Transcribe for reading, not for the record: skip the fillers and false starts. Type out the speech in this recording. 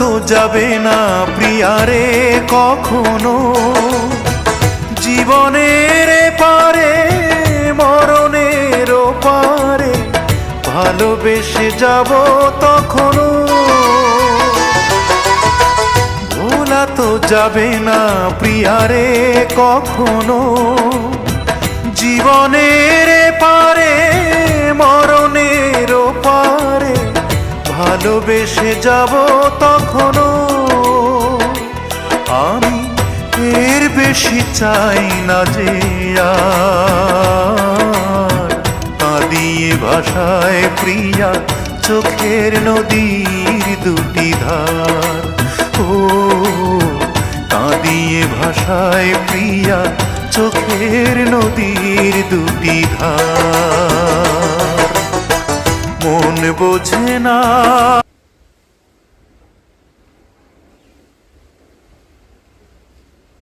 তো যাবে না প্রিয়ারে কখনো, জীবনের পারে মরণের পারে ভালোবেসে যাব তখনো। ভোলা তো যাবে না প্রিয়ারে কখনো, জীবনের পারে মরণের পারে ভালোবেসে যাব তখনো। আমি এর বেশি চাই না যে আর কাঁদিয়ে ভাষায় প্রিয়া চোখের নদীর দুটি ধার। ও কাঁদিয়ে ভাষায় প্রিয়া চোখের নদীর দুটি ধার। মন বোঝে না